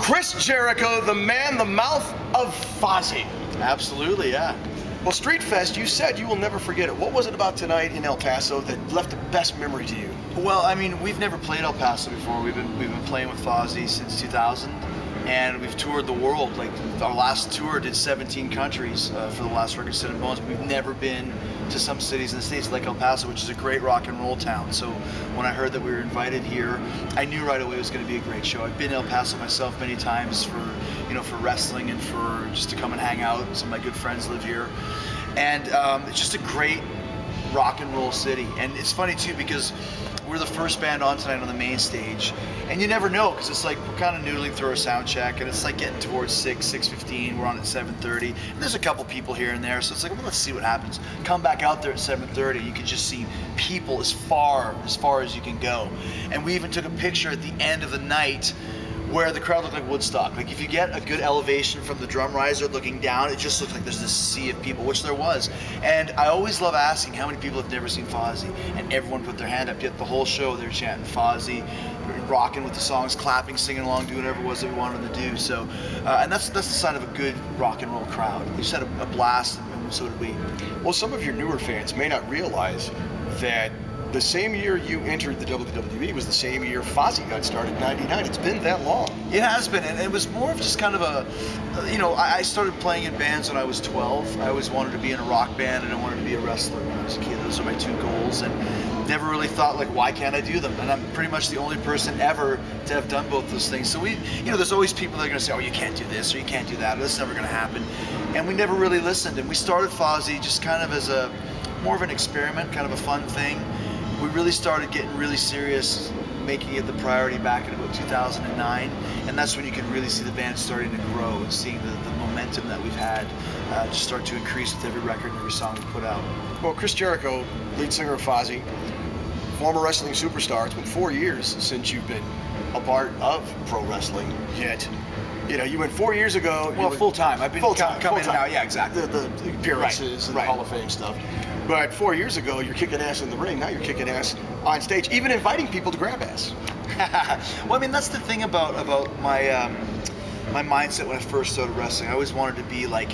Chris Jericho, the man, the mouth of Fozzy. Absolutely, yeah. Well, Streetfest, you said you will never forget it. What was it about tonight in El Paso that left the best memory to you? Well, I mean, we've never played El Paso before. We've been playing with Fozzy since 2000, and we've toured the world. Like, our last tour did 17 countries for the last record, Sin and Bones. We've never been to some cities in the States like El Paso, which is a great rock and roll town. So when I heard that we were invited here, I knew right away it was going to be a great show. I've been to El Paso myself many times for wrestling and for just to come and hang out. Some of my good friends live here, and it's just a great rock and roll city. And it's funny too, because we're the first band on tonight on the main stage, and you never know, because it's like we're kind of noodling through our sound check, and it's like getting towards 6:15. We're on at 7:30, and there's a couple people here and there, so it's like, well, let's see what happens. Come back out there at 7:30, you can just see people as far as you can go. And we even took a picture at the end of the night where the crowd looked like Woodstock. Like, if you get a good elevation from the drum riser looking down, it just looks like there's this sea of people, which there was. And I always love asking how many people have never seen Fozzy, and everyone put their hand up. Yet the whole show they're chanting Fozzy, rocking with the songs, clapping, singing along, doing whatever it was that we wanted them to do. So, and that's the sign of a good rock and roll crowd. We just had a blast, and so did we. Well, some of your newer fans may not realize that the same year you entered the WWE was the same year Fozzy got started, 99. It's been that long. It has been, and it was more of just kind of a, I started playing in bands when I was 12. I always wanted to be in a rock band, and I wanted to be a wrestler when I was a kid. Those are my two goals, and never really thought, like, why can't I do them? And I'm pretty much the only person ever to have done both those things. So there's always people that are going to say, oh, you can't do this, or you can't do that, or that's never going to happen. And we never really listened, and we started Fozzy just kind of as more of an experiment, kind of a fun thing. We really started getting really serious, making it the priority back in about 2009, and that's when you can really see the band starting to grow and seeing the momentum that we've had just start to increase with every record and every song we put out. Well, Chris Jericho, lead singer of Fozzy, former wrestling superstar. It's been 4 years since you've been a part of pro wrestling, yet you went 4 years ago. Well, full time. I've been coming now. Yeah, exactly. The appearances and the Hall of Fame stuff. But 4 years ago, you're kicking ass in the ring. Now you're kicking ass on stage, even inviting people to grab ass. Well, I mean, that's the thing about my my mindset when I first started wrestling. I always wanted to be like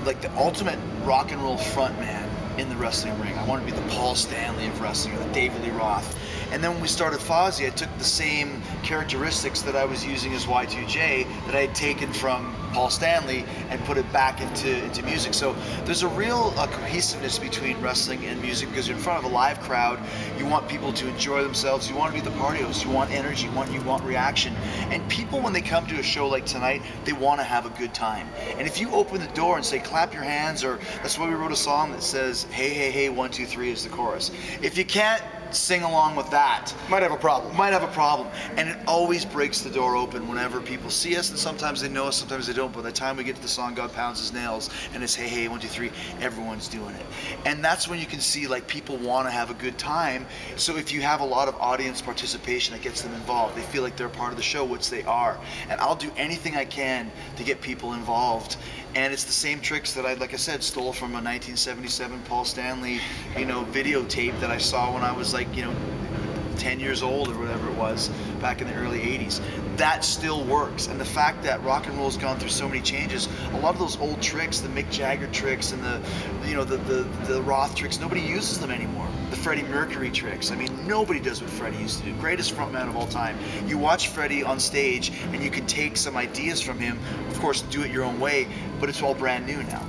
the ultimate rock and roll front man in the wrestling ring. I wanted to be the Paul Stanley of wrestling, or the David Lee Roth. And then when we started Fozzy, I took the same characteristics that I was using as Y2J that I had taken from Paul Stanley and put it back into music. So there's a real cohesiveness between wrestling and music, because you're in front of a live crowd. You want people to enjoy themselves. You want to be the party host. You want energy. You want reaction. And people, when they come to a show like tonight, they want to have a good time. And if you open the door and say, clap your hands, or that's why we wrote a song that says, hey, hey, hey, 1, 2, 3 is the chorus. If you can't sing along with that, might have a problem. And it always breaks the door open whenever people see us, and sometimes they know us, sometimes they don't. By the time we get to the song God Pounds His Nails and it's hey, hey, 1, 2, 3, everyone's doing it. And that's when you can see, like, people want to have a good time. So if you have a lot of audience participation, that gets them involved. They feel like they're part of the show, which they are. And I'll do anything I can to get people involved. And it's the same tricks that I, like I said, stole from a 1977 Paul Stanley, videotape that I saw when I was 10 years old or whatever it was back in the early 80s. That still works. And the fact that rock and roll's gone through so many changes, a lot of those old tricks, the Mick Jagger tricks and the Roth tricks, nobody uses them anymore. The Freddie Mercury tricks, I mean, nobody does what Freddie used to do. Greatest frontman of all time. You watch Freddie on stage and you can take some ideas from him, of course, do it your own way, but it's all brand new now.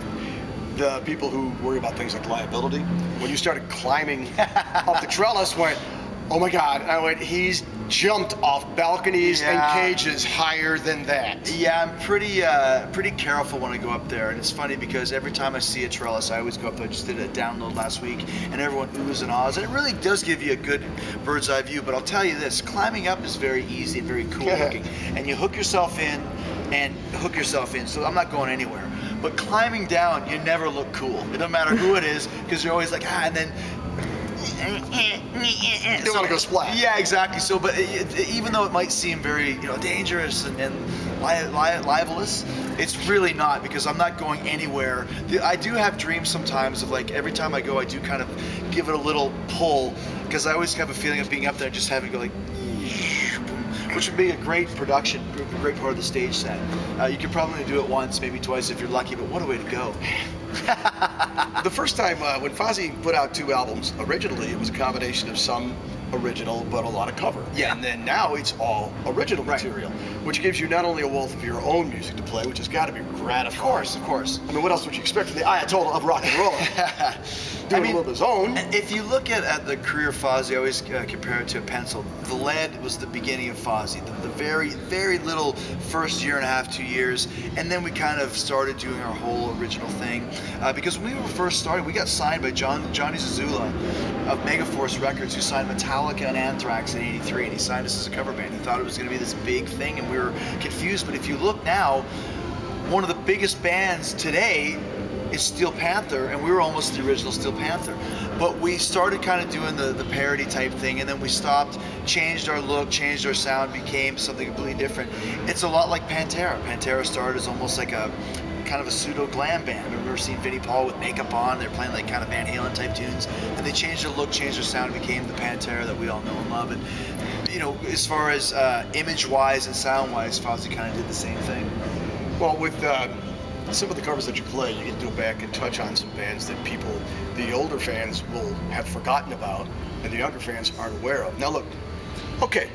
The people who worry about things like liability, when you started climbing up the trellis, went, oh my God, I went, he's jumped off balconies and cages higher than that. Yeah, I'm pretty careful when I go up there, and it's funny because every time I see a trellis, I always go up there. I just did a download last week, and everyone oohs and ahs, and it really does give you a good bird's eye view. But I'll tell you this, climbing up is very easy and very cool looking, and you hook yourself in, so I'm not going anywhere. But climbing down, you never look cool. It doesn't matter who it is, because you're always like, and then you don't want to go splat. Yeah, exactly. So, but even though it might seem very, dangerous and libelous, it's really not, because I'm not going anywhere. I do have dreams sometimes of, like, every time I go, I do kind of give it a little pull, because I always have a feeling of being up there and just having to go like, which would be a great production, a great part of the stage set. You could probably do it once, maybe twice if you're lucky, but what a way to go. The first time when Fozzy put out 2 albums, originally it was a combination of some original but a lot of cover. Yeah. And then now it's all original material, which gives you not only a wealth of your own music to play, which has got to be gratifying. Of course, of course. I mean, what else would you expect from the Ayatollah of rock and roll? Doing a little of his own. If you look at the career of Fozzy, I always compare it to a pencil. The Lead was the beginning of Fozzy, the very, very little first year and a half, 2 years, and then we kind of started doing our whole original thing. Because when we were first started, we got signed by Johnny Zazula of Megaforce Records, who signed Metallica and Anthrax in '83, and he signed us as a cover band. He thought it was going to be this big thing, and we were confused. But if you look now, one of the biggest bands today is Steel Panther, and we were almost the original Steel Panther. But we started kind of doing the parody type thing, and then we stopped, changed our look, changed our sound, became something completely different. It's a lot like Pantera. Pantera started as almost like a kind of a pseudo glam band. I remember seeing Vinnie Paul with makeup on. They're playing like kind of Van Halen type tunes, and they changed their look, changed their sound, and became the Pantera that we all know and love. And you know, as far as image-wise and sound-wise, Fozzy kind of did the same thing. Well, with some of the covers that you play, you can go back and touch on some bands that people, the older fans, will have forgotten about, and the younger fans aren't aware of. Now look, okay,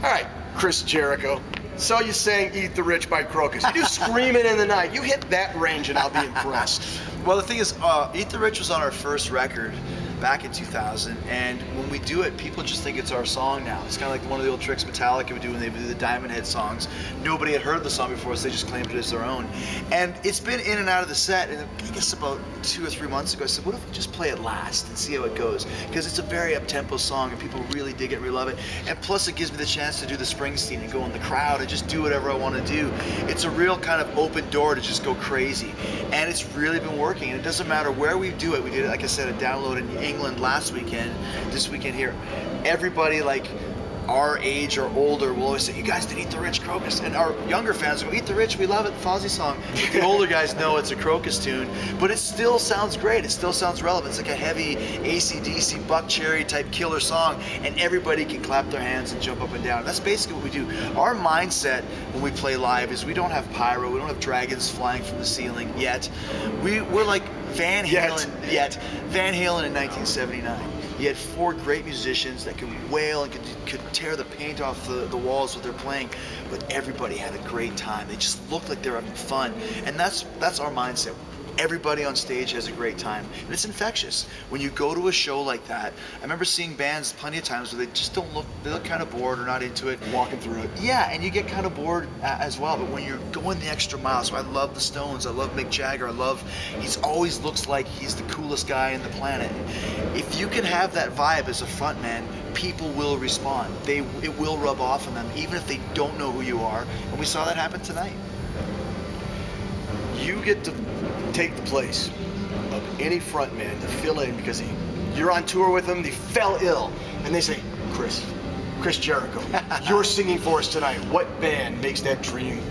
all right, Chris Jericho. So you sang Eat the Rich by Crocus. You do Screaming in the Night. You hit that range and I'll be impressed. Well, the thing is, Eat the Rich was on our first record back in 2000, and when we do it, people just think it's our song now. It's kind of like one of the old tricks Metallica would do when they would do the Diamond Head songs. Nobody had heard the song before, so they just claimed it as their own. And it's been in and out of the set, and I guess about 2 or 3 months ago, I said, what if we just play it last and see how it goes? Because it's a very up-tempo song, and people really dig it, really love it. And plus, it gives me the chance to do the Springsteen and go in the crowd and just do whatever I want to do. It's a real kind of open door to just go crazy. And it's really been working, and it doesn't matter where we do it. We did it, like I said, a download in England last weekend, this weekend here. Everybody like our age or older will always say, you guys did Eat the Rich Crocus, and our younger fans go, Eat the Rich, we love it, Fozzy song. But the older guys know it's a Crocus tune, but it still sounds great, it still sounds relevant. It's like a heavy AC/DC Buck Cherry type killer song, and everybody can clap their hands and jump up and down. That's basically what we do. Our mindset when we play live is we don't have pyro, we don't have dragons flying from the ceiling yet. We're like Van Halen, Van Halen in 1979. You had 4 great musicians that could wail and could tear the paint off the walls with their playing, but everybody had a great time. They just looked like they were having fun, and that's our mindset. Everybody on stage has a great time, and it's infectious. When you go to a show like that, I remember seeing bands plenty of times where they just don't look, they look kind of bored or not into it. Walking through it. Yeah, and you get kind of bored as well, but when you're going the extra mile, so I love the Stones, I love Mick Jagger, he's always looks like he's the coolest guy on the planet. If you can have that vibe as a frontman, people will respond. It will rub off on them, even if they don't know who you are, and we saw that happen tonight. You get to take the place of any frontman to fill in because you're on tour with them, they fell ill, and they say, Chris Jericho, you're singing for us tonight. What band makes that dream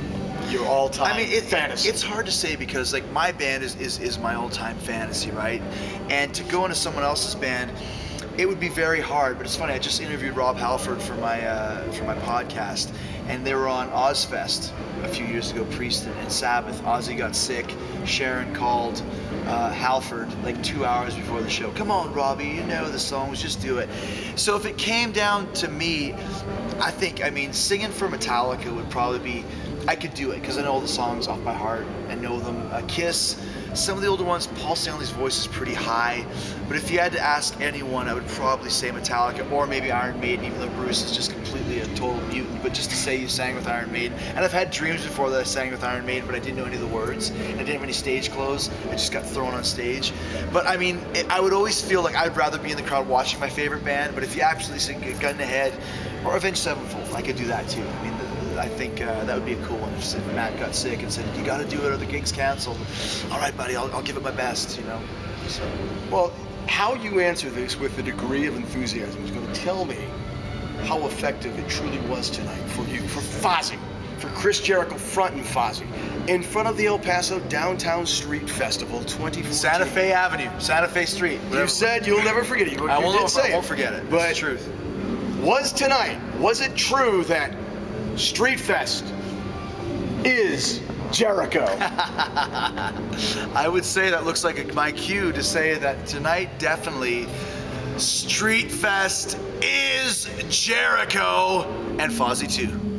your all-time fantasy? It's hard to say because like my band is my all-time fantasy, right? And to go into someone else's band, it would be very hard. But it's funny, I just interviewed Rob Halford for my podcast, and they were on Ozfest a few years ago, Priest and Sabbath. Ozzy got sick. Sharon called Halford like 2 hours before the show. Come on, Robbie, you know the songs, just do it. So if it came down to me, I mean, singing for Metallica would probably be, I could do it because I know all the songs off by heart. I know them. Kiss, some of the older ones, Paul Stanley's voice is pretty high, but if you had to ask anyone, I would probably say Metallica or maybe Iron Maiden, even though Bruce is just completely a total mutant. But just to say you sang with Iron Maiden, and I've had dreams before that I sang with Iron Maiden, but I didn't know any of the words, and I didn't have any stage clothes. I just got thrown on stage. But I mean, I would always feel like I'd rather be in the crowd watching my favorite band. But if you absolutely sing Gun in the Head or Avenged Sevenfold, I could do that too. I mean, I think that would be a cool one if Matt got sick and said, you got to do it or the gig's canceled. All right, buddy, I'll give it my best, you know. So, well, how you answer this with a degree of enthusiasm is going to tell me how effective it truly was tonight for you, for Fozzy, for Chris Jericho fronting Fozzy, in front of the El Paso Downtown Street Festival 2014. Santa Fe Avenue, Santa Fe Street. You said you'll never forget it. I won't forget it. But it's the truth. Was it true that Streetfest is Jericho. I would say that looks like my cue to say that tonight definitely Streetfest is Jericho and Fozzy too.